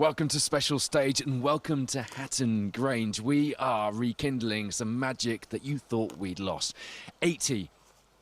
Welcome to Special Stage and welcome to Hatton Grange. We are rekindling some magic that you thought we'd lost. 80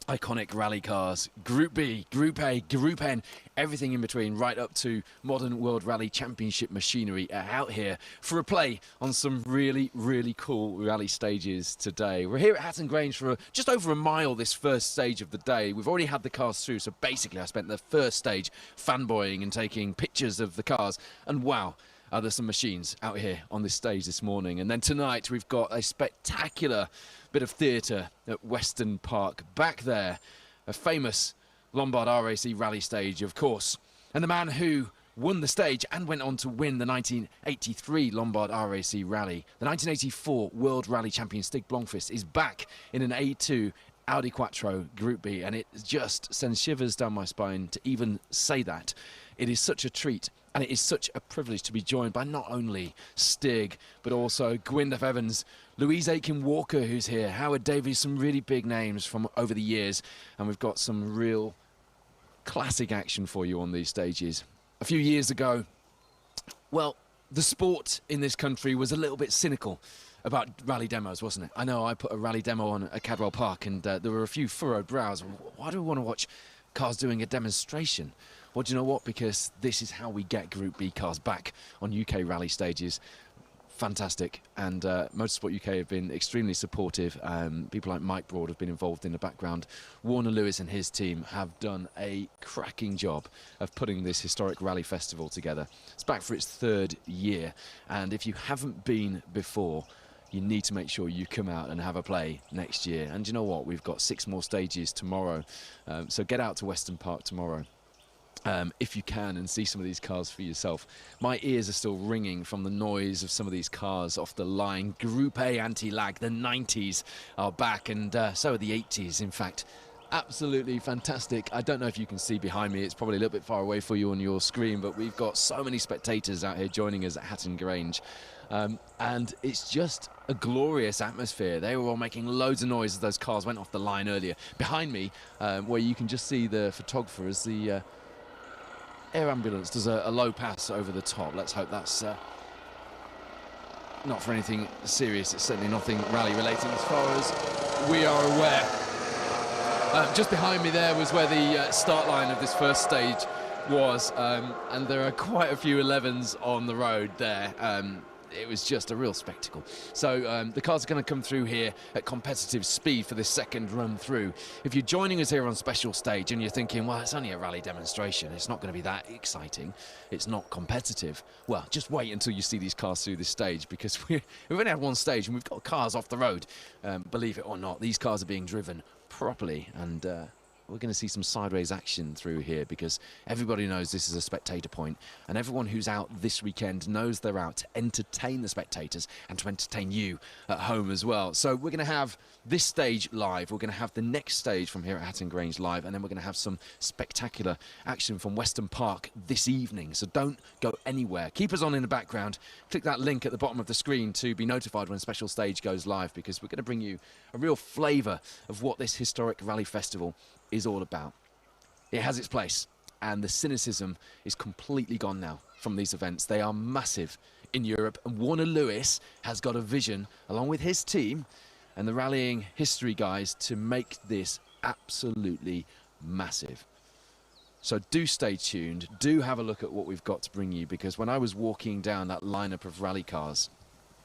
iconic rally cars, Group B, Group A, Group N, everything in between, right up to modern World Rally Championship machinery are out here for a play on some really cool rally stages today. We're here at Hatton Grange for just over a mile this first stage of the day. We've already had the cars through, so basically I spent the first stage fanboying and taking pictures of the cars, and wow, there's some machines out here on this stage this morning. And then tonight we've got a spectacular bit of theatre at Weston Park. Back there, a famous Lombard RAC rally stage, of course. And the man who won the stage and went on to win the 1983 Lombard RAC rally, the 1984 World Rally Champion Stig Blomqvist, is back in an A2 Audi Quattro Group B, and it just sends shivers down my spine to even say that. It is such a treat, and it is such a privilege to be joined by not only Stig, but also Gwyneth Evans, Louise Aiken-Walker, who's here, Howard Davies, some really big names from over the years, and we've got some real classic action for you on these stages. A few years ago, well, the sport in this country was a little bit cynical about rally demos, wasn't it? I know I put a rally demo on at Cadwell Park, and there were a few furrowed brows. Why do we want to watch cars doing a demonstration? Well, do you know what? Because this is how we get Group B cars back on UK rally stages. Fantastic. And Motorsport UK have been extremely supportive. People like Mike Broad have been involved in the background. Warner Lewis and his team have done a cracking job of putting this historic rally festival together. It's back for its third year, and if you haven't been before, you need to make sure you come out and have a play next year. And you know what? We've got 6 more stages tomorrow, so get out to Weston Park tomorrow. If you can, and see some of these cars for yourself. My ears are still ringing from the noise of some of these cars off the line. Group A anti-lag, the 90s are back, and so are the 80s, in fact. Absolutely fantastic. I don't know if you can see behind me, it's probably a little bit far away for you on your screen, but we've got so many spectators out here joining us at Hatton Grange. And it's just a glorious atmosphere. They were all making loads of noise as those cars went off the line earlier. Behind me, where you can just see the photographer as the air ambulance does a low pass over the top. Let's hope that's not for anything serious. It's certainly nothing rally related as far as we are aware. Just behind me there was where the start line of this first stage was, and there are quite a few 11s on the road there. It was just a real spectacle. So the cars are going to come through here at competitive speed for this second run through. If you're joining us here on Special Stage and you're thinking, well, it's only a rally demonstration, it's not going to be that exciting, it's not competitive, well, just wait until you see these cars through this stage, because we've only had one stage and we've got cars off the road. Believe it or not, these cars are being driven properly, and we're going to see some sideways action through here, because everybody knows this is a spectator point, and everyone who's out this weekend knows they're out to entertain the spectators and to entertain you at home as well. So we're going to have this stage live, we're going to have the next stage from here at Hatton Grange live, and then we're going to have some spectacular action from Weston Park this evening. So don't go anywhere. Keep us on in the background. Click that link at the bottom of the screen to be notified when Special Stage goes live, because we're going to bring you a real flavour of what this historic rally festival is all about. It has its place, and the cynicism is completely gone now from these events. They are massive in Europe, and Warner Lewis has got a vision, along with his team and the rallying history guys, to make this absolutely massive. So do stay tuned, do have a look at what we've got to bring you, because when I was walking down that lineup of rally cars,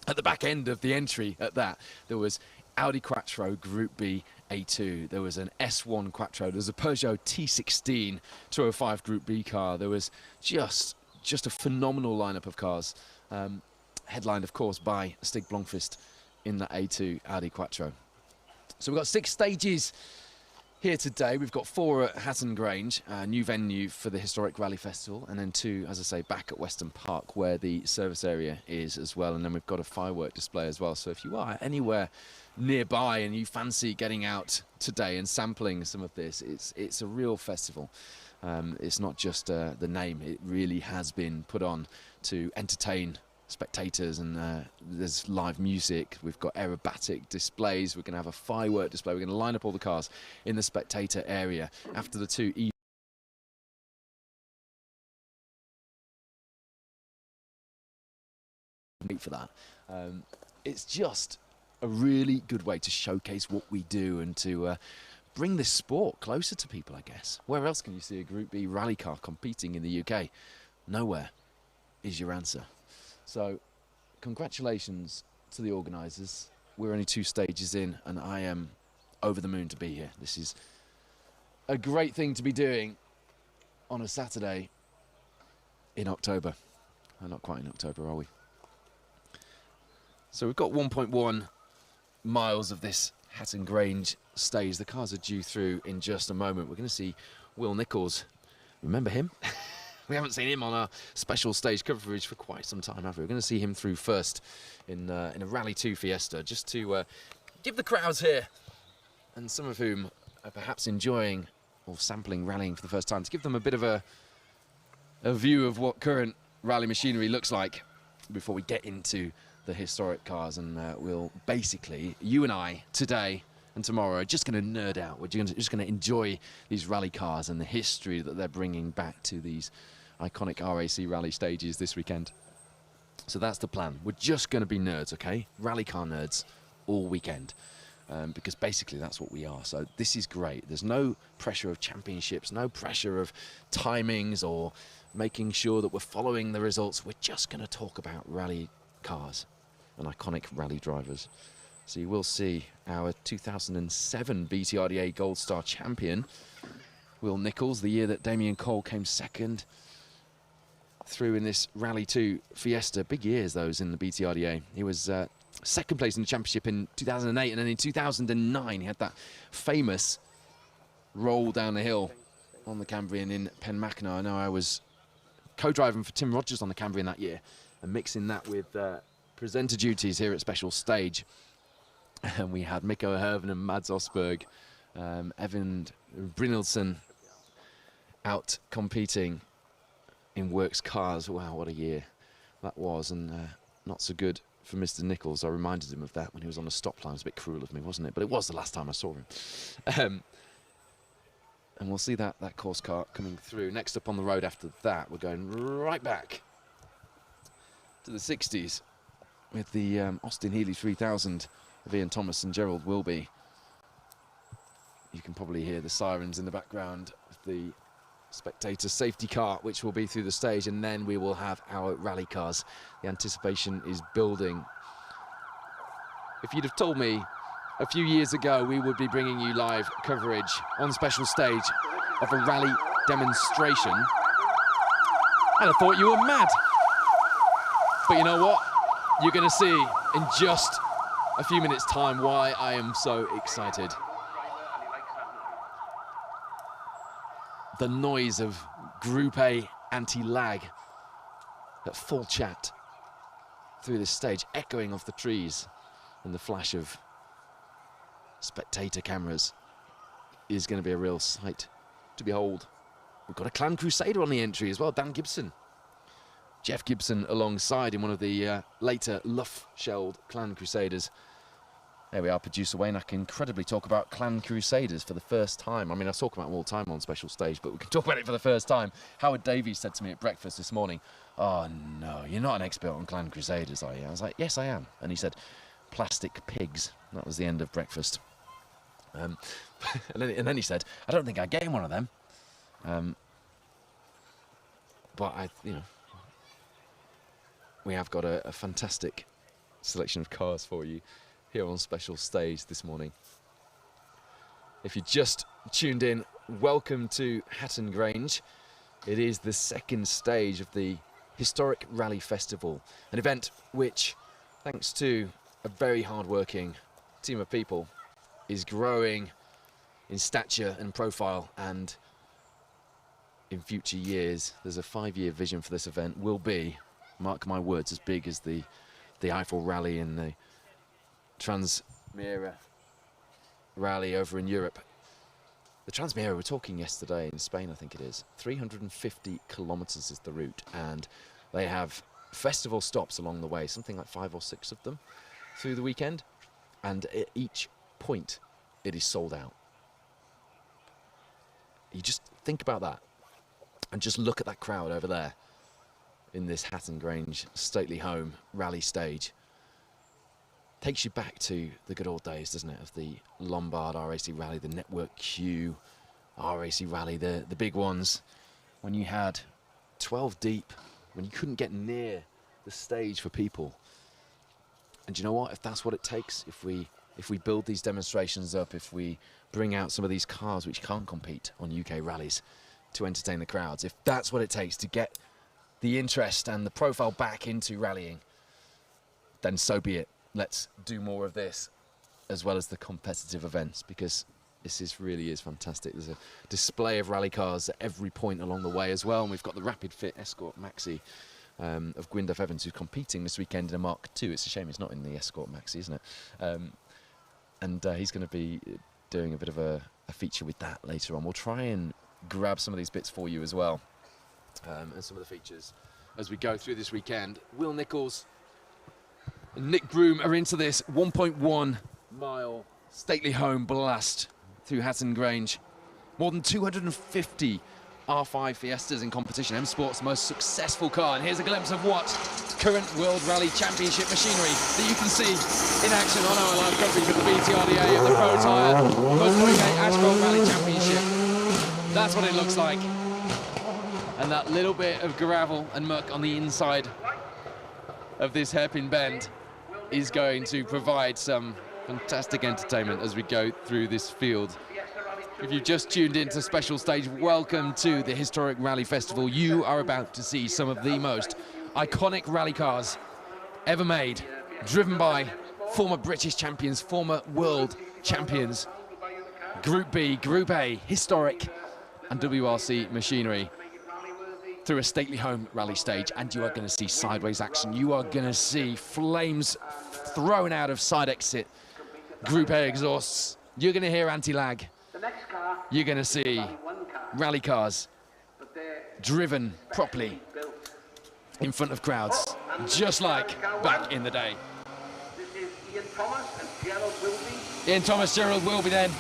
at the back end of the entry at that, there was Audi Quattro Group B A2, there was an S1 Quattro, there was a Peugeot T16 205 Group B car. There was just a phenomenal lineup of cars, headlined of course by Stig Blomqvist in the A2 Audi Quattro. So we've got 6 stages here today. We've got 4 at Hatton Grange, a new venue for the historic rally festival, and then 2, as I say, back at Weston Park where the service area is as well, and then we've got a firework display as well. So if you are anywhere nearby and you fancy getting out today and sampling some of this, it's a real festival. It's not just the name, it really has been put on to entertain spectators, and there's live music, we've got aerobatic displays, we're going to have a firework display, we're going to line up all the cars in the spectator area after the 2 compete for that. It's just a really good way to showcase what we do and to bring this sport closer to people, I guess. Where else can you see a Group B rally car competing in the UK? Nowhere is your answer. So congratulations to the organisers. We're only 2 stages in and I am over the moon to be here. This is a great thing to be doing on a Saturday in October. Not quite in October, are we? So we've got 1.1 miles of this Hatton Grange stage. The cars are due through in just a moment. We're going to see Will Nichols. Remember him? We haven't seen him on our special stage coverage for quite some time, have we? We're going to see him through first in a Rally 2 Fiesta, just to give the crowds here, and some of whom are perhaps enjoying or sampling rallying for the first time, to give them a bit of a view of what current rally machinery looks like before we get into the historic cars. And we'll basically, you and I, today and tomorrow, are just going to nerd out. We're just going to enjoy these rally cars and the history that they're bringing back to these iconic RAC rally stages this weekend. So that's the plan. We're just going to be nerds, okay? Rally car nerds all weekend. Because basically that's what we are. So this is great. There's no pressure of championships, no pressure of timings or making sure that we're following the results. We're just going to talk about rally cars and iconic rally drivers. So you will see our 2007 BTRDA Gold Star champion, Will Nichols, the year that Damien Cole came second through in this Rally 2 Fiesta. Big years, those, in the BTRDA. He was second place in the championship in 2008, and then in 2009 he had that famous roll down the hill on the Cambrian in Penmackinac. I know I was co-driving for Tim Rogers on the Cambrian that year and mixing that with presenter duties here at Special Stage. And we had Mick O'Herven and Mads Osberg, Evan Brynildsen out competing in Works cars. Wow, what a year that was, and not so good for Mr. Nichols. I reminded him of that when he was on the stop line. It was a bit cruel of me, wasn't it? But it was the last time I saw him. And we'll see that course car coming through. Next up on the road after that, we're going right back to the 60s with the Austin Healey 3000 of Ian Thomas and Gerald Wilby. You can probably hear the sirens in the background of the spectator safety car, which will be through the stage, and then we will have our rally cars. The anticipation is building. If you'd have told me a few years ago we would be bringing you live coverage on Special Stage of a rally demonstration, I'd have thought you were mad. But you know what? You're going to see in just a few minutes' time why I am so excited. The noise of Group A anti-lag at full chat through this stage, echoing off the trees, and the flash of spectator cameras is going to be a real sight to behold. We've got a Clan Crusader on the entry as well, Dan Gibson. Jeff Gibson alongside in one of the later Luff-shelled Clan Crusaders. There we are, producer Wayne. I can incredibly talk about Clan Crusaders for the first time. I mean, I talk about them all the time on Special Stage, but we can talk about it for the first time. Howard Davies said to me at breakfast this morning, "Oh no, you're not an expert on Clan Crusaders, are you?" I was like, "Yes, I am." And he said, "Plastic pigs." That was the end of breakfast. And then he said, "I don't think I get in one of them." But we have got a fantastic selection of cars for you here on Special Stage this morning. If you just tuned in, welcome to Hatton Grange. It is the second stage of the Historic Rally Festival, an event which, thanks to a very hard-working team of people, is growing in stature and profile, and in future years, there's a 5-year vision for this event, will be, mark my words, as big as the Eiffel Rally and the Transmira Rally over in Europe. The Transmira, we were talking yesterday in Spain, I think it is, 350 kilometers is the route, and they have festival stops along the way, something like 5 or 6 of them through the weekend, and at each point it is sold out. You just think about that and just look at that crowd over there. in this Hatton Grange stately home rally stage. Takes you back to the good old days, doesn't it, of the Lombard RAC Rally, the Network Q RAC Rally, the big ones, when you had 12 deep, when you couldn't get near the stage for people. And you know what, if that's what it takes, if we build these demonstrations up, if we bring out some of these cars which can't compete on UK rallies to entertain the crowds, if that's what it takes to get the interest and the profile back into rallying, then so be it. Let's do more of this, as well as the competitive events, because really is fantastic. There's a display of rally cars at every point along the way as well, and we've got the Rapid Fit Escort Maxi of Gwyndaf Evans, who's competing this weekend in a Mark II. It's a shame it's not in the Escort Maxi, isn't it? And he's going to be doing a bit of a feature with that later on. We'll try and grab some of these bits for you as well, and some of the features as we go through this weekend. Will Nichols and Nick Broom are into this 1.1 mile stately home blast through Hatton Grange. More than 250 R5 Fiestas in competition, M Sport's most successful car. And here's a glimpse of what current World Rally Championship machinery that you can see in action on our live coverage of the BTRDA of the Pro Tyre Motorway Asphalt Rally Championship. That's what it looks like. And that little bit of gravel and muck on the inside of this hairpin bend is going to provide some fantastic entertainment as we go through this field. If you've just tuned into Special Stage, welcome to the Historic Rally Festival. You are about to see some of the most iconic rally cars ever made, driven by former British champions, former world champions, Group B, Group A, historic and WRC machinery through a stately home rally stage. And you are going to see sideways action. You are going to see flames thrown out of side exit Group A exhausts. You're going to hear anti-lag. You're going to see rally cars driven properly in front of crowds, just like back in the day. This is Ian Thomas and Gerald Wilby. Ian Thomas, Gerald Wilby then.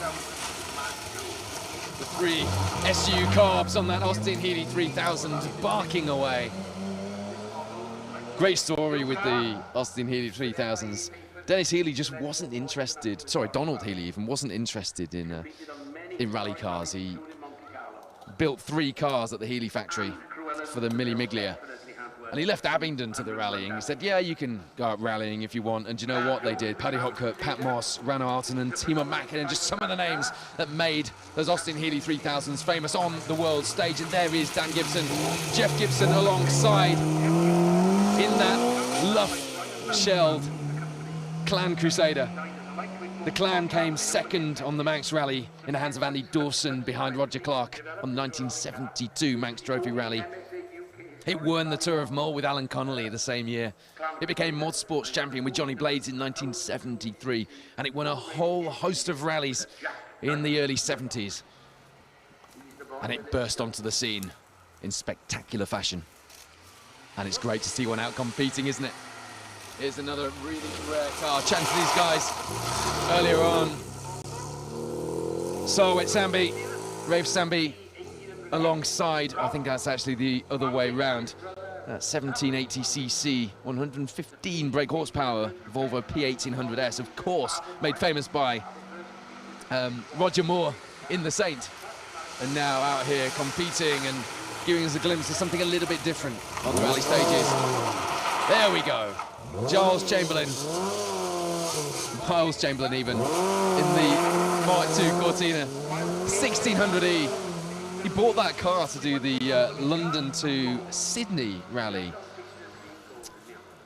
The three SU carbs on that Austin Healey 3000 barking away. Great story with the Austin Healey 3000s. Dennis Healey just wasn't interested, sorry, Donald Healey even wasn't interested in rally cars. He built 3 cars at the Healey factory for the Mille Miglia. And he left Abingdon to the rallying. He said, yeah, you can go out rallying if you want. And do you know what they did? Paddy Hopkirk, Pat Moss, Rano Altonen, Timo Mäkinen, just some of the names that made those Austin Healey 3000s famous on the world stage. And there is Dan Gibson, Jeff Gibson alongside in that luff-shelled Clan Crusader. The Clan came second on the Manx Rally in the hands of Andy Dawson behind Roger Clark on the 1972 Manx Trophy Rally. It won the Tour of Mull with Alan Connolly the same year. It became Mod Sports champion with Johnny Blades in 1973, and it won a whole host of rallies in the early 70s. And it burst onto the scene in spectacular fashion. And it's great to see one out competing, isn't it? Here's another really rare car. Chance for these guys earlier on. Sarwet Sambi, Rafe Sambi alongside, I think that's actually the other way round. 1780cc, 115 brake horsepower Volvo P1800S, of course, made famous by Roger Moore in The Saint. And now out here competing and giving us a glimpse of something a little bit different on the rally stages. There we go. Giles Chamberlain, Miles Chamberlain even, in the Mark II Cortina 1600E. He bought that car to do the London to Sydney rally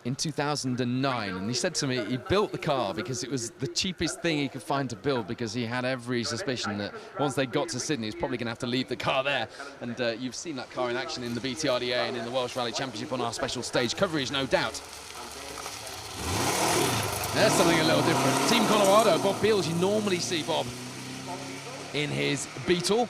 in 2009, and he said to me he built the car because it was the cheapest thing he could find to build, because he had every suspicion that once they got to Sydney he was probably going to have to leave the car there. And you've seen that car in action in the BTRDA and in the Welsh Rally Championship on our special stage coverage, no doubt. There's something a little different. Team Colorado, Bob Beals. You normally see Bob in his Beetle.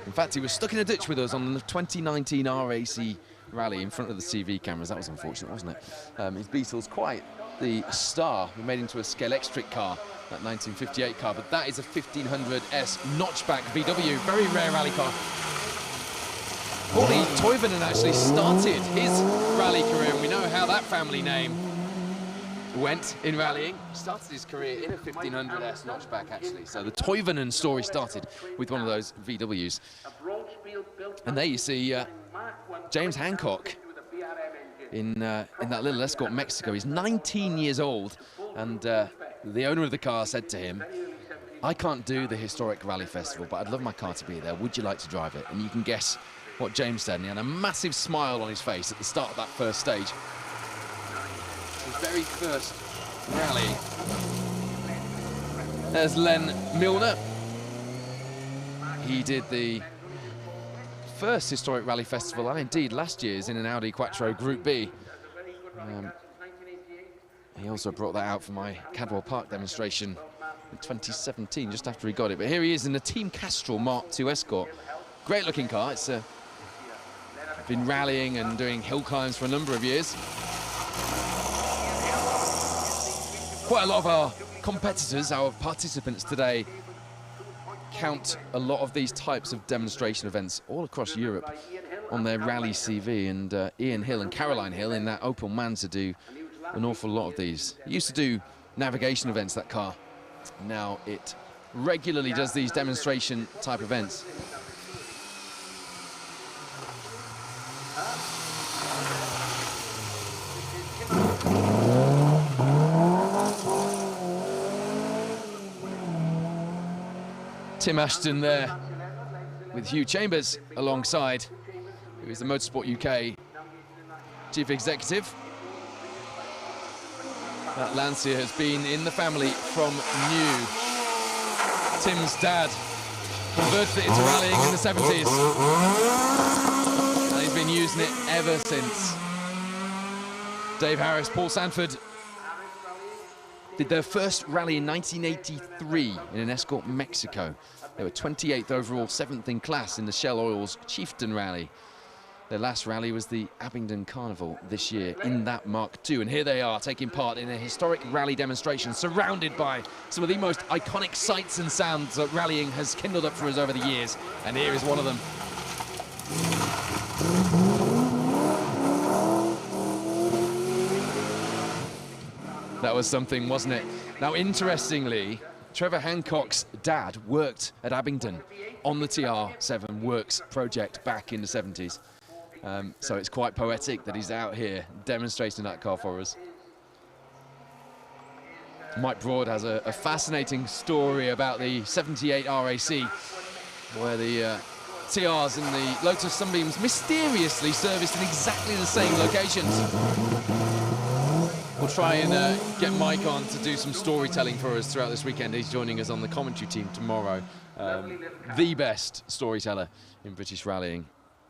In fact, he was stuck in a ditch with us on the 2019 RAC rally in front of the CV cameras. That was unfortunate, wasn't it? His Beetle's quite the star. We made him into a Scale Extric car, that 1958 car, but that is a 1500S notchback VW. Very rare rally car. Paulie Toivonen actually started his rally career, and we know how that family name went in rallying. He started his career in a 1500S notchback, actually. So the Toivonen story started with one of those VWs. And there you see James Hancock in that little Escort Mexico. He's 19 years old, and the owner of the car said to him, "I can't do the historic rally festival, but I'd love my car to be there. Would you like to drive it?" And you can guess what James said, and he had a massive smile on his face at the start of that first stage. His very first rally. There's Len Milner. He did the first historic rally festival, and indeed last year's, in an Audi Quattro Group B. He also brought that out for my Cadwell Park demonstration in 2017, just after he got it. But here he is in the Team Castrol Mark II Escort. Great looking car. It's been rallying and doing hill climbs for a number of years. Quite a lot of our competitors, our participants today, count a lot of these types of demonstration events all across Europe on their rally CV, and Ian Hill and Caroline Hill in that Opel Manza do an awful lot of these. He used to do navigation events, that car. Now it regularly does these demonstration type events. Tim Ashton there with Hugh Chambers alongside, who is the Motorsport UK Chief Executive. That Lancia has been in the family from new. Tim's dad converted it into rallying in the 70s, and he's been using it ever since. Dave Harris, Paul Sanford did their first rally in 1983 in an Escort Mexico. They were 28th overall, 7th in class in the Shell Oil's Chieftain Rally. Their last rally was the Abingdon Carnival this year in that Mark II. And here they are taking part in a historic rally demonstration, surrounded by some of the most iconic sights and sounds that rallying has kindled up for us over the years. And here is one of them. That was something, wasn't it? Now, interestingly, Trevor Hancock's dad worked at Abingdon on the TR7 Works project back in the 70s. So it's quite poetic that he's out here demonstrating that car for us. Mike Broad has a fascinating story about the 78 RAC, where the TRs and the Lotus Sunbeams mysteriously serviced in exactly the same locations. We'll try and get Mike on to do some storytelling for us throughout this weekend. He's joining us on the commentary team tomorrow. The best storyteller in British rallying,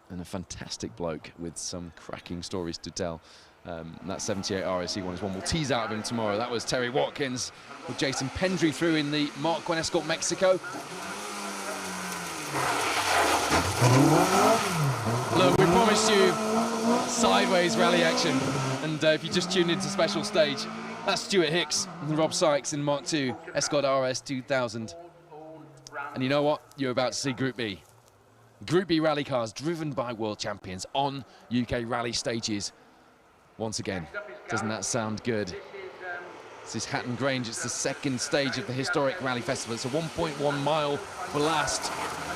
and a fantastic bloke with some cracking stories to tell. That 78 RSC one is one we'll tease out of him tomorrow. That was Terry Watkins with Jason Pendry through in the Mark I Escort Mexico. Look, we promised you sideways rally action, and if you just tuned into special stage, that's Stuart Hicks and Rob Sykes in Mark II Escort RS 2000. And you know what? You're about to see Group B. Group B rally cars driven by world champions on UK rally stages once again. Doesn't that sound good? This is Hatton Grange. It's the second stage of the historic rally festival. It's a 1.1 mile blast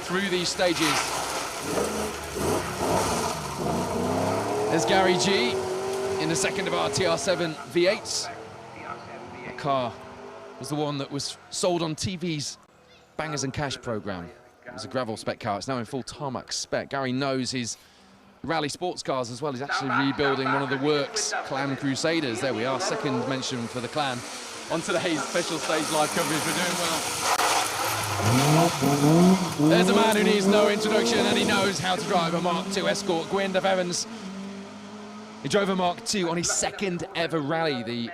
through these stages. There's Gary G in the second of our TR7 V8s. That car was the one that was sold on TV's Bangers and Cash programme. It was a gravel spec car. It's now in full tarmac spec. Gary knows his rally sports cars as well. He's actually rebuilding one of the works Clan Crusaders. There we are, second mention for the Clan on today's special stage live coverage. We're doing well. There's a man who needs no introduction, and he knows how to drive a Mark II Escort. Gwyndaf Evans. He drove a Mark II on his second ever rally, the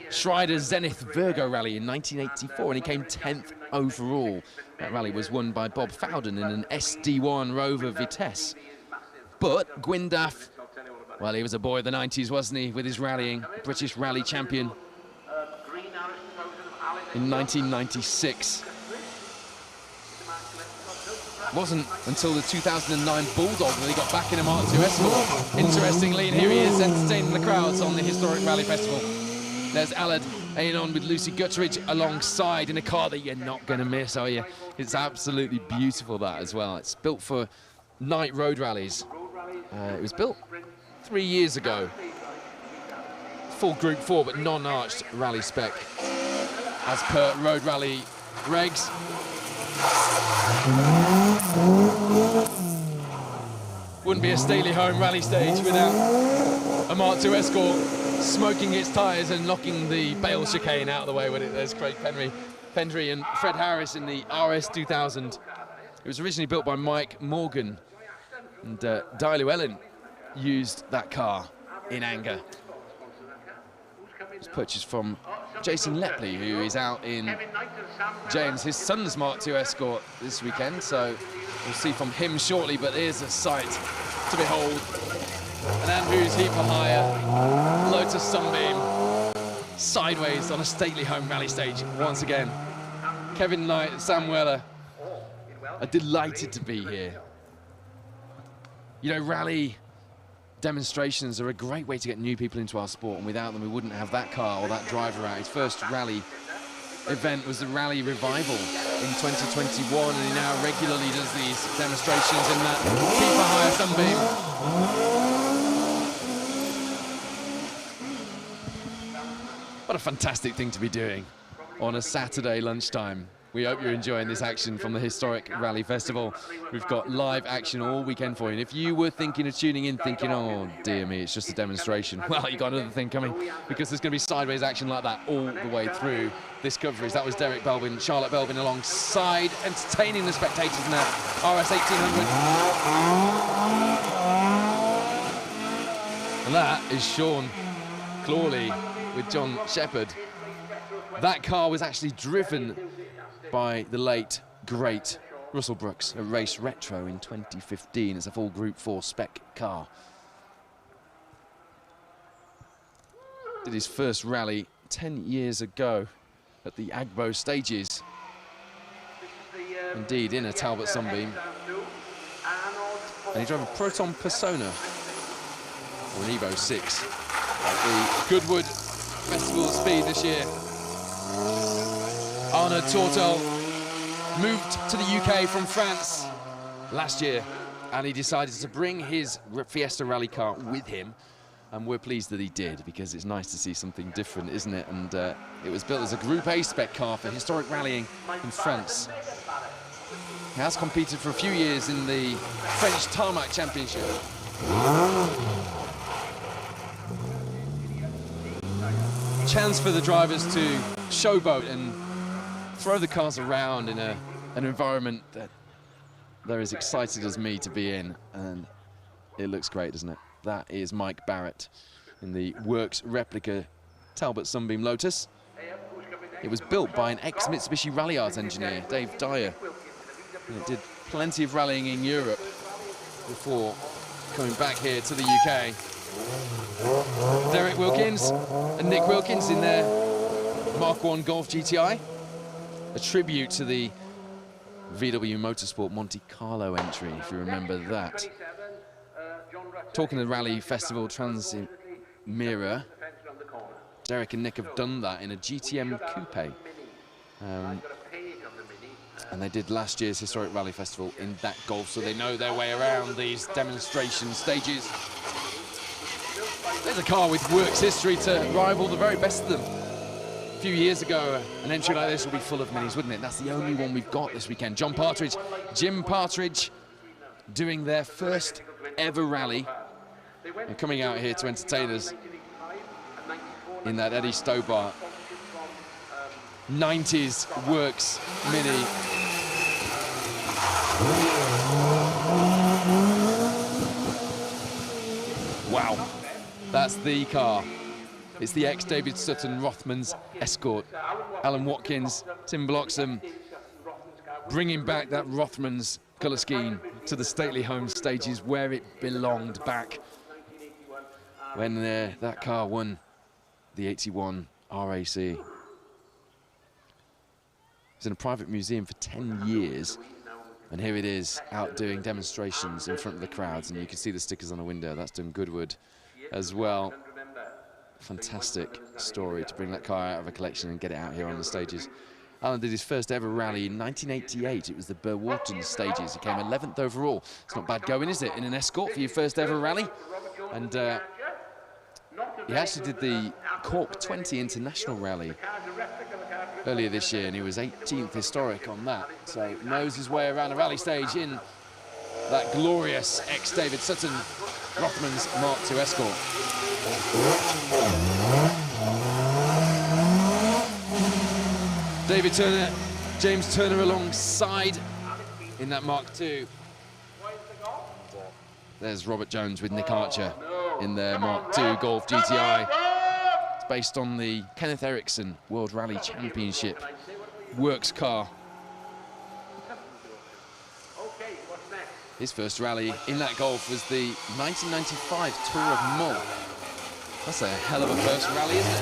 Schreider Zenith Virgo rally in 1984, and he came 10th overall. That rally was won by Bob Fowden in an SD1 Rover Vitesse. But Gwyndaf, well, he was a boy of the 90s, wasn't he, with his rallying, British rally champion in 1996. Wasn't until the 2009 Bulldog that he got back in a Mark II Escort. Interestingly, and here he is entertaining the crowds on the historic rally festival. There's Alad Aenon with Lucy Gutteridge alongside in a car that you're not going to miss, are you? It's absolutely beautiful, that as well. It's built for night road rallies. It was built 3 years ago. Full Group 4, but non-arched rally spec, as per road rally regs. Wouldn't be a Stately Home rally stage without a Mark II Escort smoking its tyres and knocking the Bale chicane out of the way with it. There's Craig Pendry and Fred Harris in the RS2000. It was originally built by Mike Morgan, and Di Llewellyn used that car in anger. It was purchased from Jason Lepley, who is out in James, his son's Mark II Escort this weekend, so we'll see from him shortly, but here's a sight to behold. An Andrews heap for hire, Lotus Sunbeam, sideways on a Stately Home rally stage once again. Kevin Knight, Sam Weller are delighted to be here. You know, rally demonstrations are a great way to get new people into our sport, and without them we wouldn't have that car or that driver out. His first rally event was the Rally Revival in 2021, and he now regularly does these demonstrations in that heap for hire Sunbeam. What a fantastic thing to be doing on a Saturday lunchtime. We hope you're enjoying this action from the historic Rally Festival. We've got live action all weekend for you. And if you were thinking of tuning in thinking, oh dear me, it's just a demonstration, well, you got another thing coming, because there's going to be sideways action like that all the way through this coverage. That was Derek Belbin, Charlotte Belbin alongside, entertaining the spectators in that RS 1800. And that is Sean Clawley with John Shepherd. That car was actually driven by the late, great Russell Brooks at Race Retro in 2015 as a full Group 4 spec car. Did his first rally 10 years ago at the Agbo stages. Indeed, in a Talbot Sunbeam. And he drove a Proton Persona, or an Evo 6, at the Goodwood Festival of Speed this year. Arnaud Tourtel moved to the UK from France last year, and he decided to bring his Fiesta rally car with him, and we're pleased that he did, because it's nice to see something different, isn't it? And it was built as a Group A spec car for historic rallying in France. He has competed for a few years in the French Tarmac Championship. Chance for the drivers to showboat and throw the cars around in an environment that they're as excited as me to be in, and it looks great, doesn't it? That is Mike Barrett in the Works replica Talbot Sunbeam Lotus. It was built by an ex-Mitsubishi Rally Arts engineer, Dave Dyer, and it did plenty of rallying in Europe before coming back here to the UK. Derek Wilkins and Nick Wilkins in their Mark I Golf GTI, a tribute to the VW Motorsport Monte Carlo entry, if you remember that. Talking of the Rally Festival Transit Mirror, Derek and Nick have done that in a GTM Coupe. And they did last year's Historic Rally Festival in that Golf, so they know their way around these demonstration stages. There's a car with Works history to rival the very best of them. A few years ago, an entry like this would be full of minis, wouldn't it? That's the only one we've got this weekend. John Partridge, Jim Partridge, doing their first ever rally and coming out here to entertain us in that Eddie Stobart 90s Works Mini. Wow, that's the car. It's the ex-David Sutton Rothmans Escort. Alan Watkins, Tim Bloxham, bringing back that Rothmans colour scheme to the Stately Home stages where it belonged back when that car won the 81 RAC. It was in a private museum for 10 years And here it is, out doing demonstrations in front of the crowds, and you can see the stickers on the window. That's done Goodwood as well. Fantastic story to bring that car out of a collection and get it out here on the stages. Alan did his first ever rally in 1988. It was the Burwarton stages. He came 11th overall. It's not bad going, is it, in an Escort for your first ever rally? And he actually did the Cork 20 International Rally earlier this year, and he was 18th historic on that. So knows his way around a rally stage in that glorious ex-David Sutton Rothmans Mark II Escort. David Turner, James Turner alongside in that Mark II. There's Robert Jones with Nick Archer in their Mark II Golf GTI. It's based on the Kenneth Eriksson World Rally Championship works car. His first rally in that Golf was the 1995 Tour of Mull. That's a hell of a first rally, isn't it?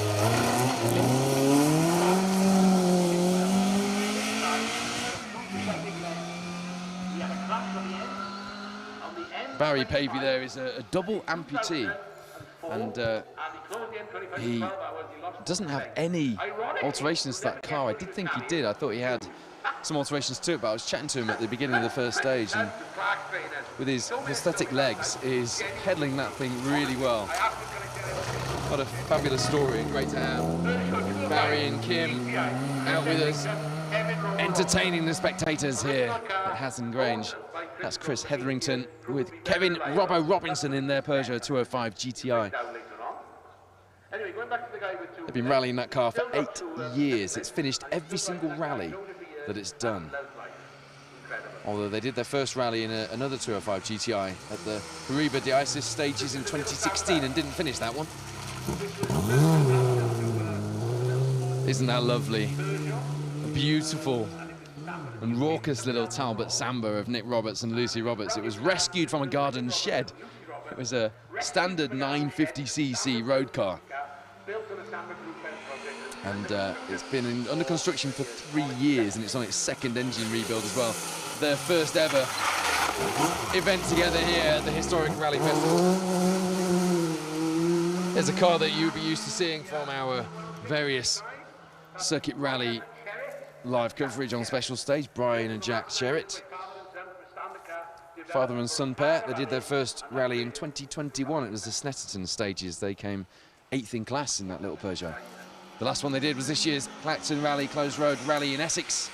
Barry Pavey there is a double amputee, and he doesn't have any alterations to that car. I did think he did. I thought he had some alterations to it, but I was chatting to him at the beginning of the first stage, and with his prosthetic legs, is pedaling that thing really well. What a fabulous story, and great to have Barry and Kim out with us, entertaining the spectators here at Hatton Grange. That's Chris Hetherington with Kevin Robbo Robinson in their Peugeot 205 GTI. They've been rallying that car for 8 years. It's finished every single rally that it's done. Although they did their first rally in another 205 GTI at the Hariba de Isis stages in 2016 and didn't finish that one. Isn't that lovely? A beautiful and raucous little Talbot Samba of Nick Roberts and Lucy Roberts. It was rescued from a garden shed. It was a standard 950cc road car. And it's been under construction for 3 years, and it's on its second engine rebuild as well. Their first ever event together here at the historic Rally Festival. There's a car that you'll be used to seeing from our various circuit rally live coverage on special stage. Brian and Jack Sherritt, father and son pair. They did their first rally in 2021. It was the Snetterton stages. They came 8th in class in that little Peugeot. The last one they did was this year's Clacton Rally Closed Road Rally in Essex,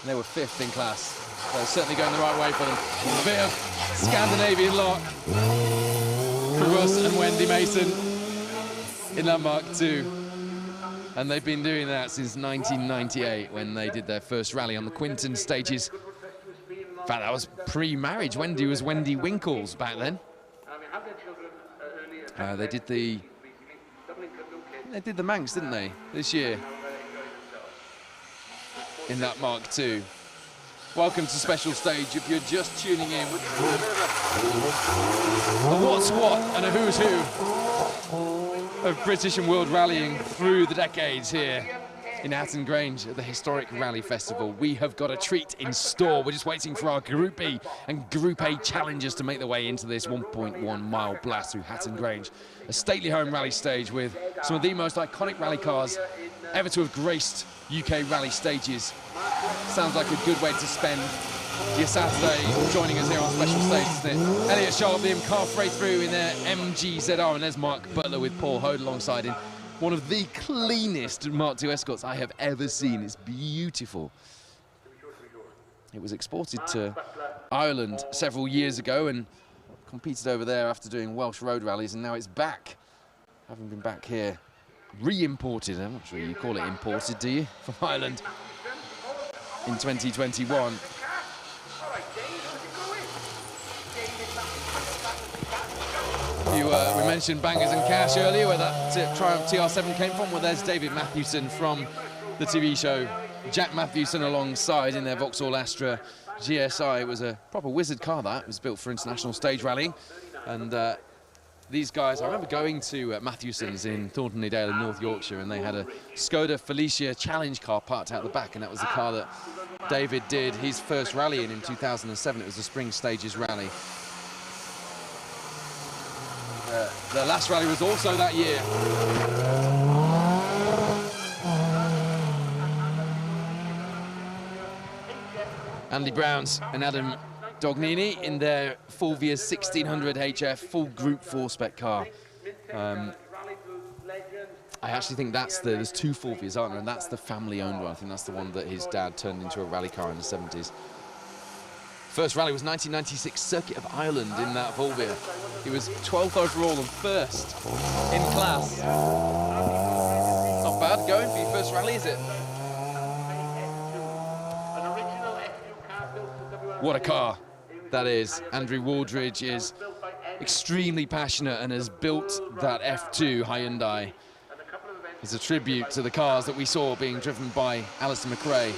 and they were 5th in class. So certainly going the right way for them. A bit of Scandinavian lock for Russ and Wendy Mason in that Mark II. And they've been doing that since 1998 when they did their first rally on the Quinton stages. In fact, that was pre-marriage. Wendy was Wendy Winkles back then. They did the Manx, didn't they, this year in that Mark II. Welcome to special stage if you're just tuning in. A what's what and a who's who of British and world rallying through the decades here in Hatton Grange at the historic Rally Festival. We have got a treat in store. We're just waiting for our Group B and Group A challengers to make their way into this 1.1 mile blast through Hatton Grange, a stately home rally stage with some of the most iconic rally cars ever to have graced UK rally stages. Sounds like a good way to spend your Saturday joining us here on special stage, isn't it? Elliot Sharp, Liam Carfrey through in their MGZR, and there's Mark Butler with Paul Hode alongside him. One of the cleanest Mark II Escorts I have ever seen. It's beautiful. It was exported to Ireland several years ago and competed over there after doing Welsh road rallies, and now it's back. Having been back here, re-imported. I'm not sure you call it imported, do you? From Ireland in 2021. We mentioned Bangers and Cash earlier, where that Triumph TR7 came from. Well, there's David Mathewson from the TV show Jack Mathewson alongside in their Vauxhall Astra GSI. It was a proper wizard car, that. It was built for international stage rallying. And these guys, I remember going to Mathewson's in Thornton in North Yorkshire, and they had a Skoda Felicia challenge car parked out the back, and that was the car that David did his first rally in 2007. It was the Spring Stages rally. The last rally was also that year. Andy Browns and Adam Dognini in their Fulvia 1600 HF full Group 4 spec car. I actually think there's two Fulvias, aren't there? And that's the family-owned one. I think that's the one that his dad turned into a rally car in the 70s. First rally was 1996 Circuit of Ireland in that Fulvia. He was 12th overall and first in class. Not bad going for your first rally, is it? What a car that is. Andrew Waldridge is extremely passionate and has built that F2 Hyundai. It's a tribute to the cars that we saw being driven by Alistair McRae.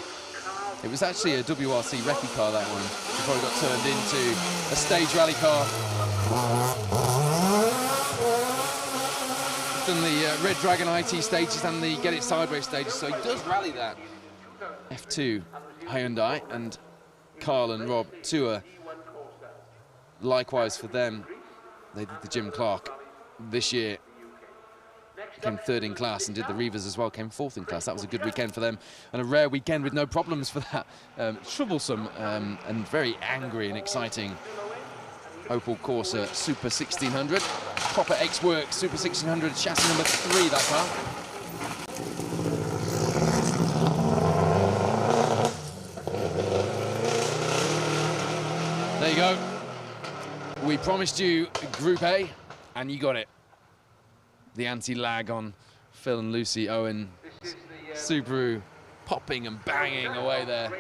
It was actually a WRC recce car, that one, before it got turned into a stage rally car. Done the Red Dragon IT stages and the Get It Sideways stages, so he does rally that F2 Hyundai, and Carl and Rob Tour, likewise for them. They did the Jim Clark this year, came third in class, and did the Reavers as well, came fourth in class. That was a good weekend for them, and a rare weekend with no problems for that troublesome and very angry and exciting Opel Corsa Super 1600. Proper X-Works Super 1600, chassis number 3, that car. There you go. We promised you Group A, and you got it. The anti-lag on Phil and Lucy Owen. Subaru popping and banging away there.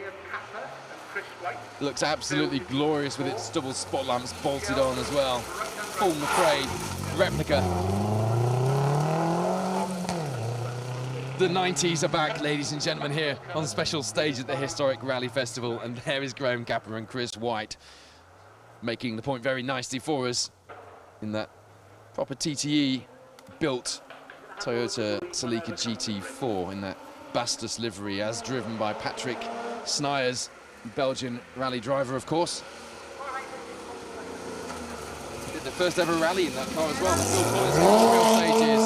Looks absolutely glorious with its double spot lamps bolted on as well. Full McRae replica. The 90s are back, ladies and gentlemen, here on special stage at the historic Rally Festival, and there is Graham Capper and Chris White making the point very nicely for us in that proper TTE built Toyota Celica GT4 in that Bastos livery, as driven by Patrick Sniers, Belgian rally driver, of course. Did the first ever rally in that car as well. The Phil Collins Montreal stages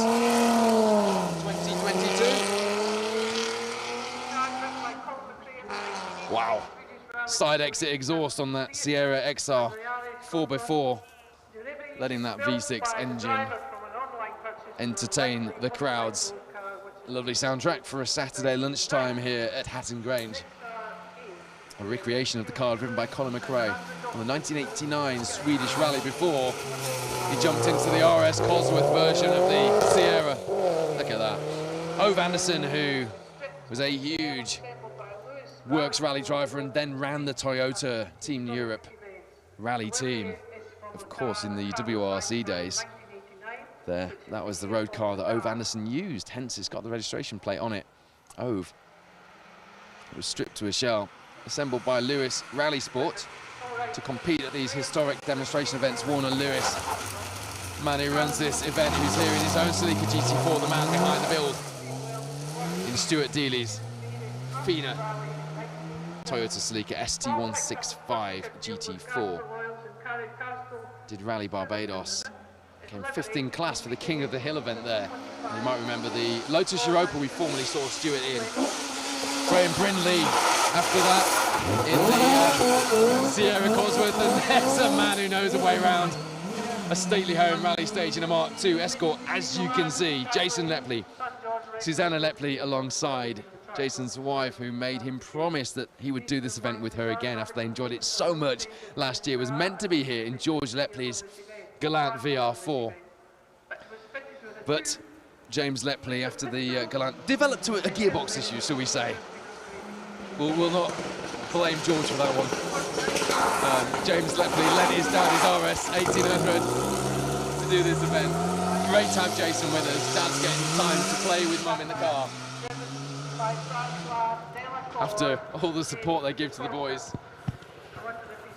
2022. Wow. Side exit exhaust on that Sierra XR 4x4, letting that V6 engine entertain the crowds. Lovely soundtrack for a Saturday lunchtime here at Hatton Grange. A recreation of the car driven by Colin McRae on the 1989 Swedish rally before he jumped into the RS Cosworth version of the Sierra. Look at that. Ove Anderson, who was a huge works rally driver and then ran the Toyota Team Europe rally team, of course, in the WRC days. There, that was the road car that Ove Anderson used, hence it's got the registration plate on it. Ove. It was stripped to a shell, assembled by Lewis Rally Sport to compete at these historic demonstration events. Warner Lewis, man who runs this event, who's here in his own Celica GT4, the man behind the build in Stuart Dealey's Fina Toyota Celica ST165 GT4. Did Rally Barbados. Came 5th in class for the King of the Hill event there. And you might remember the Lotus Europa we formerly saw Stuart in. Graham Brindley after that in the Sierra Cosworth, and there's a man who knows a way around a stately home rally stage in a Mark II Escort, as you can see. Jason Lepley, Susanna Lepley alongside Jason's wife, who made him promise that he would do this event with her again after they enjoyed it so much last year. Was meant to be here in George Lepley's Galant VR4, but James Lepley, after the Galant, developed to a gearbox issue, shall we say. We'll not blame George for that one. James Lepley lent his dad his RS 1800 to do this event. Great to have Jason with us. Dad's getting time to play with Mum in the car after all the support they give to the boys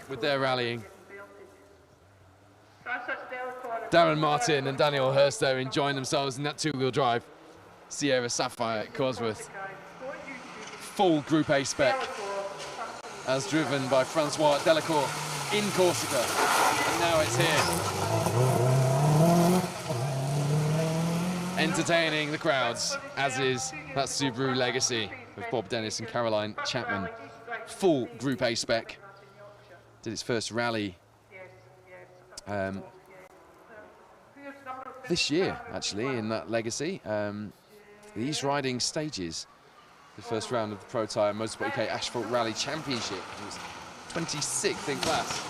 with their rallying. Darren Martin and Daniel Hurst there enjoying themselves in that two-wheel drive Sierra Sapphire at Cosworth. Full Group A spec. as driven by Francois Delacour in Corsica. And now it's here. Entertaining the crowds, as is that Subaru Legacy with Bob Dennis and Caroline Chapman. Full Group A spec. Did its first rally this year, actually, in that Legacy. These riding stages, the first round of the Pro Tyre Motorsport UK Asphalt Rally Championship. It was 26th in class.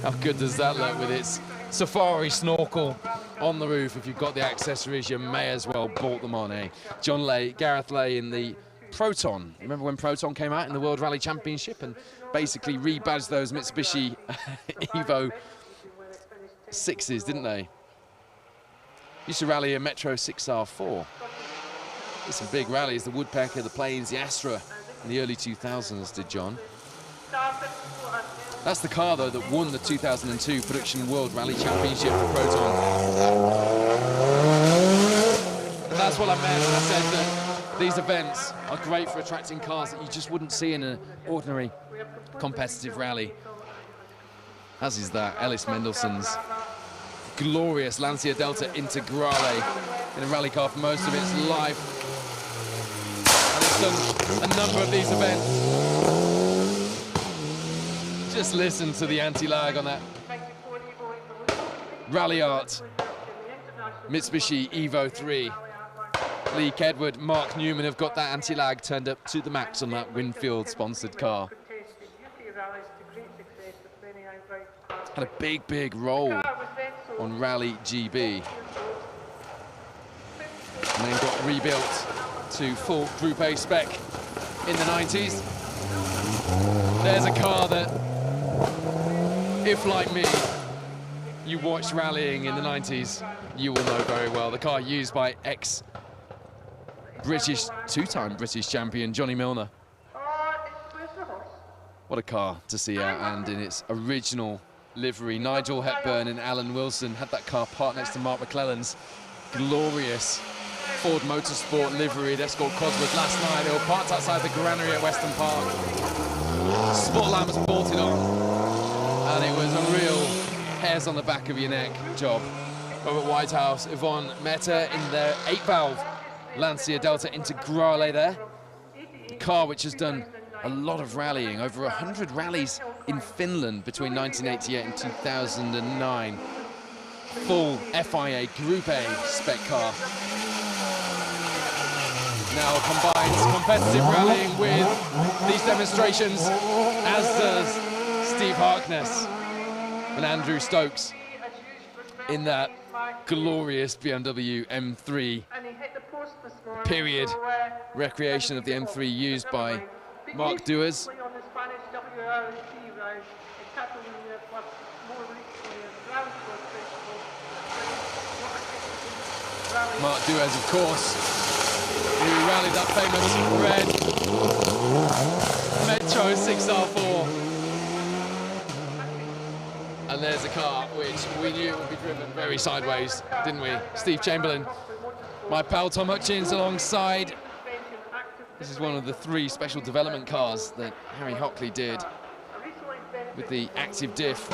How good does that look with its safari snorkel on the roof? If you've got the accessories, you may as well bolt them on, eh? John Lay, Gareth Lay in the Proton. Remember when Proton came out in the World Rally Championship and basically rebadged those Mitsubishi Evo 6s, didn't they? Used to rally a Metro 6R4. Did some big rallies, the Woodpecker, the Plains, the Astra in the early 2000s, did John. That's the car, though, that won the 2002 Production World Rally Championship for Proton. And that's what I meant when I said that these events are great for attracting cars that you just wouldn't see in an ordinary competitive rally. As is that Ellis Mendelssohn's glorious Lancia Delta Integrale in a rally car for most of its life. And it's done a number of these events. Just listen to the anti-lag on that Rally Art Mitsubishi Evo 3. Lee Kedward, Mark Newman have got that anti-lag turned up to the max on that Winfield-sponsored car. Had a big role on Rally GB. And then got rebuilt to full Group A spec in the 90s. There's a car that, if like me, you watched rallying in the 90s, you will know very well. The car used by ex-British, two-time British champion Johnny Milner. What a car to see out, and in its original livery. Nigel Hepburn and Alan Wilson had that car parked next to Mark McClellan's glorious Ford Motorsport livery at Escort Cosworth last night. They were parked outside the granary at Weston Park. Sport lamp was bolted on, and it was a real hairs on the back of your neck job. Over at Whitehouse, Yvonne Mehta in their 8-valve Lancia Delta Integrale there. A car which has done a lot of rallying, over 100 rallies in Finland between 1988 and 2009. Full FIA Group A spec car. Now combines competitive rallying with these demonstrations, as does Steve Harkness and Andrew Stokes in that glorious BMW M3 period recreation of the M3 used by Mark Duers. Mark Duers, of course, who rallied that famous red Metro 6R4. And there's a car which we knew would be driven very sideways, didn't we? Steve Chamberlain, my pal Tom Hutchins alongside. This is one of the 3 special development cars that Harry Hockley did with the active diff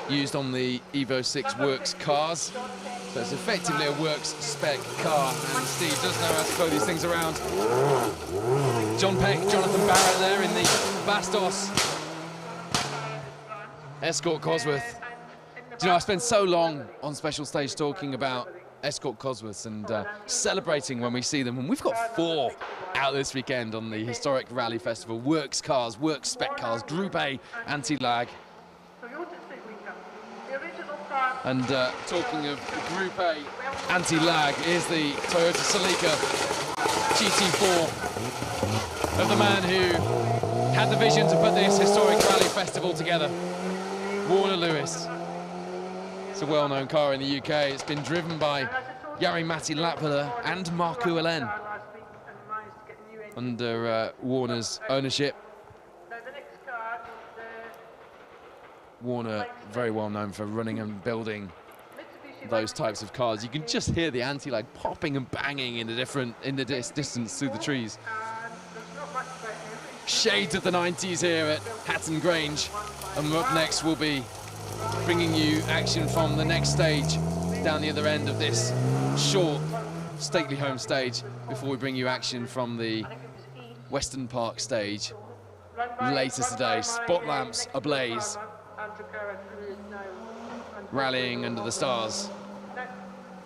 used on the Evo 6 Works cars. So it's effectively a Works spec car, and Steve does know how to throw these things around. John Peck, Jonathan Barrett there in the Bastos Escort Cosworth. Do you know, I spend so long on Special Stage talking about Escort Cosworths and celebrating when we see them, and we've got 4 out this weekend on the historic Rally Festival. Works cars, Works spec cars, Group A anti-lag. And talking of Group A anti-lag, is the Toyota Celica GT4 of the man who had the vision to put this historic Rally Festival together, Warner Lewis. It's a well-known car in the UK. It's been driven by Jari-Matti Latvala and Markku Alén under Warner's ownership. Warner, very well known for running and building those types of cars. You can just hear the anti-lag popping and banging in the distance through the trees. Shades of the 90s here at Hatton Grange, and up next we'll be bringing you action from the next stage down the other end of this short, stately home stage before we bring you action from the Western Park stage later today. Spot lamps ablaze, rallying under the stars.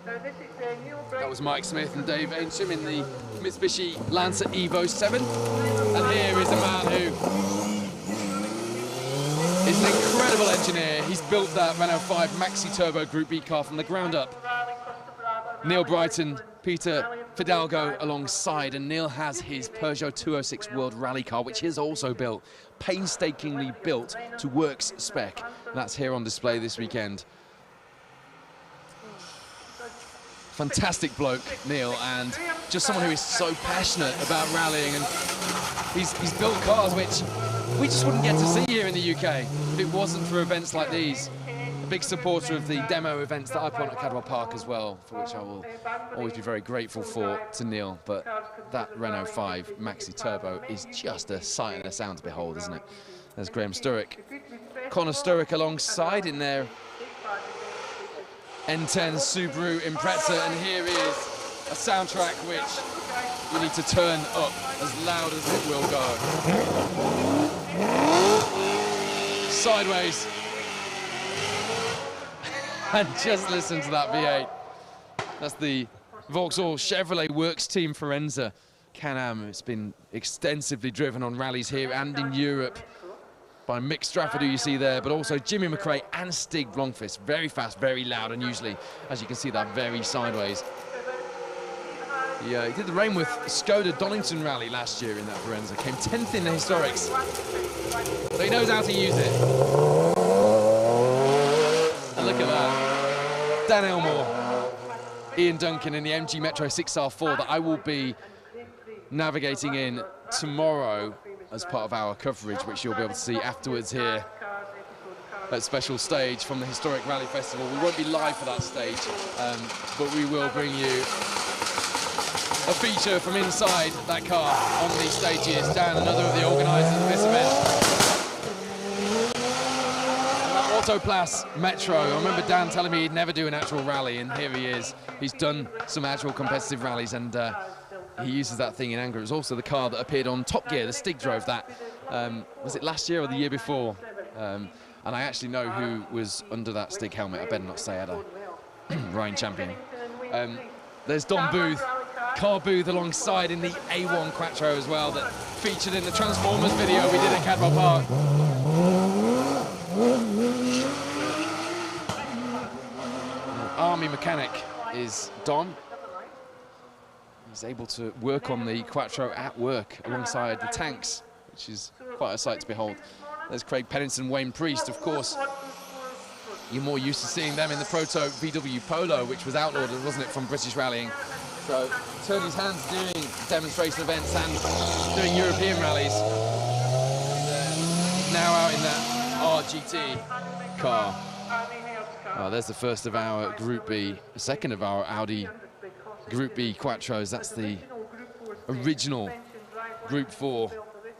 That was Mike Smith and Dave Ainsham in the Mitsubishi Lancer Evo 7. And here is a man who is an incredible engineer. He's built that Renault 5 Maxi Turbo Group B car from the ground up. Neil Brighton, Peter Fidalgo alongside, and Neil has his Peugeot 206 World Rally car, which he has also built, painstakingly built to works spec. And that's here on display this weekend. Fantastic bloke, Neil, and just someone who is so passionate about rallying, and he's built cars which we just wouldn't get to see here in the UK if it wasn't for events like these. A big supporter of the demo events that I put on at Cadwell Park as well, for which I will always be very grateful to Neil. But that Renault 5 Maxi Turbo is just a sight and a sound to behold, isn't it? There's Graham Sturrock. Connor Sturrock alongside in their N10 Subaru Impreza, and here is a soundtrack which you need to turn up as loud as it will go. Sideways. And just listen to that V8. That's the Vauxhall Chevrolet Works Team Forenza Can-Am. It's been extensively driven on rallies here and in Europe by Mick Strafford, who you see there, but also Jimmy McRae and Stig Blomqvist. Very fast, very loud, and usually, as you can see, that very sideways. He did the rain with Skoda Donington Rally last year in that Forenza. Came 10th in the Historics. So he knows how to use it. And look at that. Dan Elmore, Ian Duncan in the MG Metro 6R4 that I will be navigating in tomorrow as part of our coverage, which you'll be able to see afterwards here at Special Stage from the Historic Rally Festival. We won't be live for that stage, but we will bring you a feature from inside that car on these stages. Dan, another of the organisers of this event. And that Autoplas Metro, I remember Dan telling me he'd never do an actual rally, and here he is. He's done some actual competitive rallies, and he uses that thing in anger. It was also the car that appeared on Top Gear. The Stig drove that. Was it last year or the year before? And I actually know who was under that Stig helmet. I better not say, had I? Ryan Champion. There's Don Booth, Carl Booth alongside in the A1 Quattro as well, that featured in the Transformers video we did at Cadwell Park. Army mechanic is Don. He's able to work on the Quattro at work alongside the tanks, which is quite a sight to behold. There's Craig Pennington, Wayne Priest, of course. You're more used to seeing them in the Proto VW Polo, which was outlawed, wasn't it, from British rallying. So Tony's hands doing demonstration events and doing European rallies. And, now out in that RGT car. Oh, there's the first of our Group B, the second of our Audi Group B Quattros. That's the original Group 4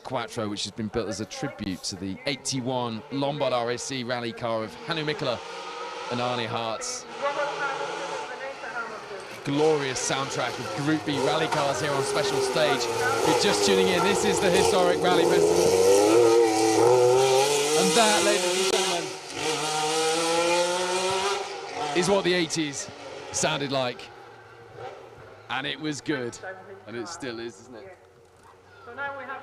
Quattro, which has been built as a tribute to the 81 Lombard RSC rally car of Hannu Mikkola and Arne Hartz. Glorious soundtrack of Group B rally cars here on Special Stage. If you're just tuning in, this is the Historic Rally Festival. And that, ladies and gentlemen, is what the 80s sounded like. And it was good. And it still is, isn't it?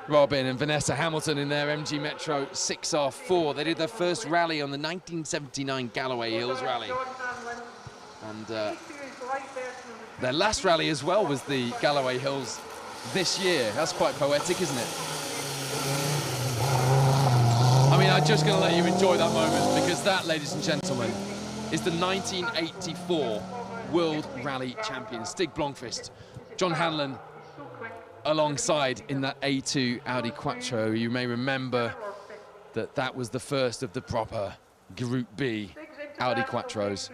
Robin and Vanessa Hamilton in their MG Metro 6R4. They did their first rally on the 1979 Galloway Hills Rally. And their last rally as well was the Galloway Hills this year. That's quite poetic, isn't it? I mean, I'm just going to let you enjoy that moment, because that, ladies and gentlemen, is the 1984 World Rally Champion, Stig Blomqvist. John Hanlon alongside in that A2 Audi Quattro. You may remember that that was the first of the proper Group B Audi Quattros.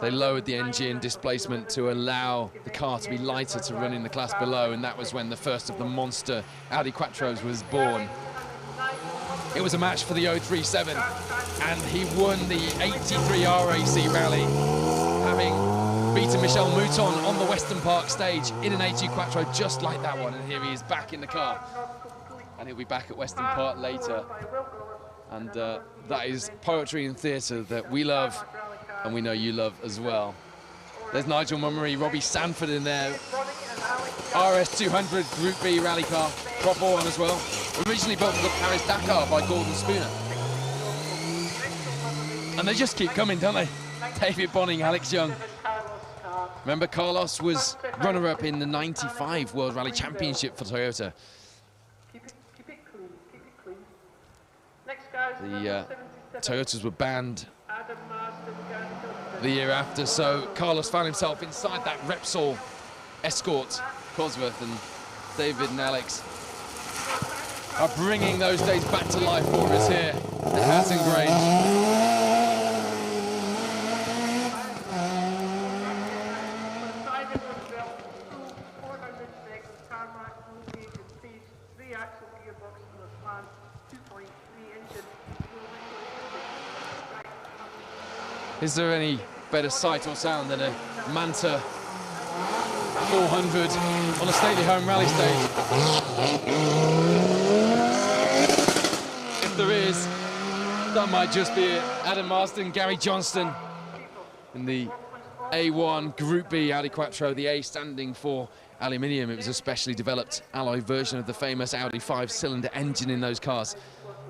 They lowered the engine displacement to allow the car to be lighter to run in the class below, and that was when the first of the monster Audi Quattros was born. It was a match for the 037, and he won the 83 RAC rally, having beaten Michel Mouton on the Western Park stage in an 82 Quattro just like that one. And here he is back in the car, and he'll be back at Western Park later. And that is poetry and theatre that we love, and we know you love as well. There's Nigel Mummery, Robbie Sanford in there. RS200 Group B rally car, prop on as well. Originally built for the Paris-Dakar by Gordon Spooner. And they just keep coming, don't they? David Bonning, Alex Young. Remember, Carlos was runner-up in the 95 World Rally Championship for Toyota. The Toyotas were banned the year after, so Carlos found himself inside that Repsol Escort Cosworth, and David and Alex are bringing those days back to life for us here at Hatton Grange. Is there any better sight or sound than a Manta 400 on a stately home rally stage? If there is, that might just be it. Adam Marsden, Gary Johnston in the A1 Group B Audi Quattro, the A standing for aluminium. It was a specially developed alloy version of the famous Audi 5-cylinder engine in those cars.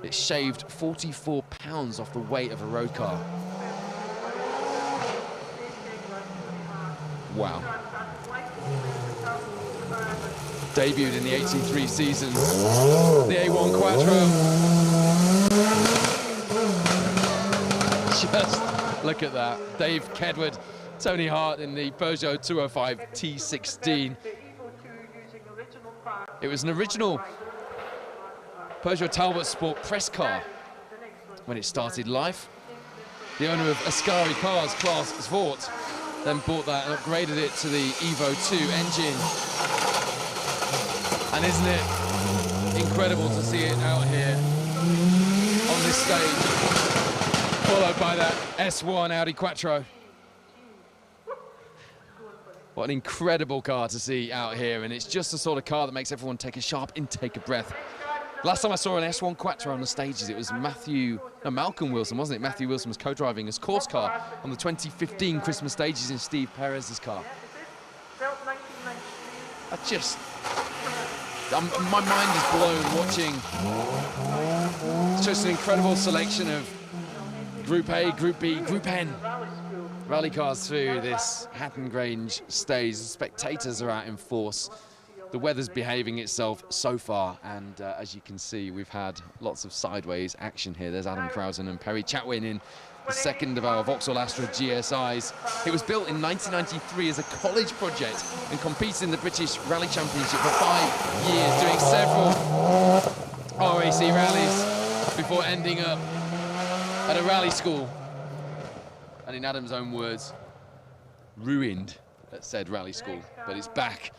It shaved 44 pounds off the weight of a road car. Wow. Debuted in the 83 season. The A1 Quattro. Just look at that. Dave Kedward, Tony Hart in the Peugeot 205 T16. It was an original Peugeot Talbot Sport press car when it started life. The owner of Ascari Cars, Klaus Svort, then bought that and upgraded it to the Evo 2 engine. And isn't it incredible to see it out here on this stage, followed by that S1 Audi Quattro. What an incredible car to see out here, and it's just the sort of car that makes everyone take a sharp intake of breath. Last time I saw an S1 Quattro on the stages, it was Malcolm Wilson, wasn't it? Matthew Wilson was co-driving his course car on the 2015 Christmas stages in Steve Perez's car. My mind is blown watching. It's just an incredible selection of Group A, Group B, Group N rally cars through this Hatton Grange stage. The spectators are out in force. The weather's behaving itself so far, and as you can see, we've had lots of sideways action here. There's Adam Krausen and Perry Chatwin in the second of our Vauxhall Astra GSIs. It was built in 1993 as a college project and competed in the British Rally Championship for 5 years, doing several RAC rallies before ending up at a rally school. And in Adam's own words, ruined at said rally school, but it's back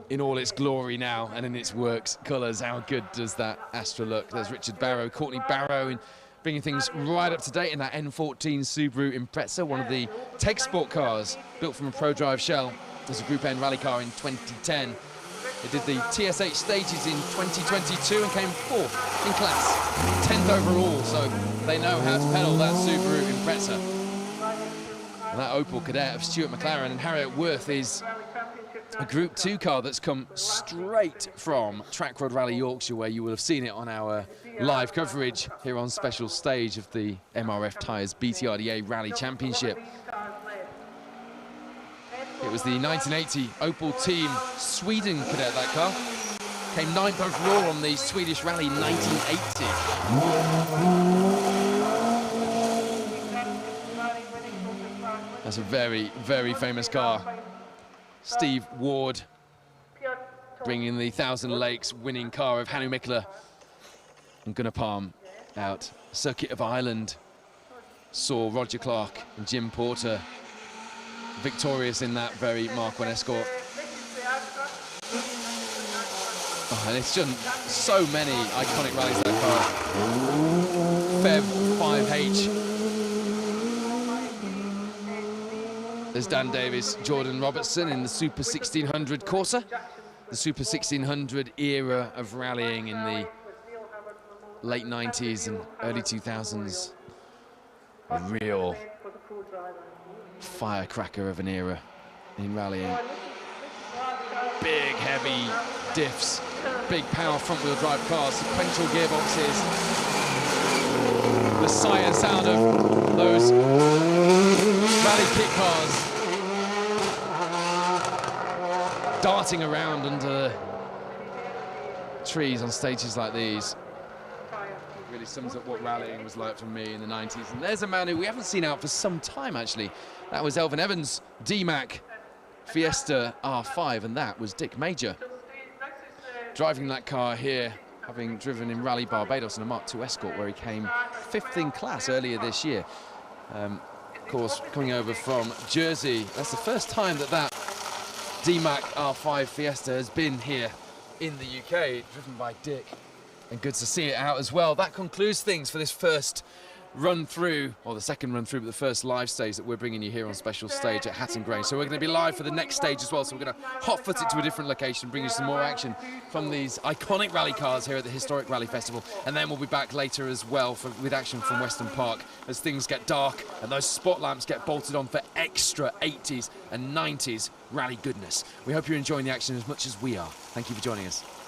in all its glory now and in its works colours. How good does that Astra look? There's Richard Barrow, Courtney Barrow, in bringing things right up to date in that N14 Subaru Impreza, one of the Tech Sport cars built from a ProDrive shell as a Group N rally car in 2010. It did the TSH stages in 2022 and came 4th in class, 10th overall, so they know how to pedal that Subaru Impreza. And that Opel Kadett of Stuart McLaren and Harriet Worth is a Group 2 car that's come straight from Track Road Rally Yorkshire, where you will have seen it on our live coverage here on special stage of the MRF Tyres BTRDA Rally Championship. It was the 1980 Opel Team Sweden Kadett, that car. Came 9th overall on the Swedish Rally 1980. That's a very, very famous car. Steve Ward bringing the Thousand Lakes winning car of Hannu Mikkola and Gunnar Palm out. Circuit of Ireland saw Roger Clark and Jim Porter victorious in that very Mark 1 Escort. Oh, and it's done so many iconic rallies, that car. Feb 5H. There's Dan Davis, Jordan Robertson in the Super 1600 Corsa. The Super 1600 era of rallying in the late 90s and early 2000s. A real firecracker of an era in rallying. Big, heavy diffs, big power front-wheel drive cars, sequential gearboxes. The sight and sound of those rally kit cars darting around under trees on stages like these really sums up what rallying was like for me in the 90s. And there's a man who we haven't seen out for some time, actually. That was Elvin Evans' D-Mac Fiesta R5, and that was Dick Major driving that car here, having driven in Rally Barbados in a Mark II Escort, where he came 5th in class earlier this year. Of course, coming over from Jersey, that's the first time that D-Mac R5 Fiesta has been here in the UK, driven by Dick, and good to see it out as well. That concludes things for this first run through, or the second run through, but the first live stage that we're bringing you here on Special Stage at Hatton Grange. So we're going to be live for the next stage as well, so we're going to hot-foot it to a different location, bring you some more action from these iconic rally cars here at the Historic Rally Festival, and then we'll be back later as well with action from Weston Park as things get dark and those spot lamps get bolted on for extra 80s and 90s rally goodness. We hope you're enjoying the action as much as we are. Thank you for joining us.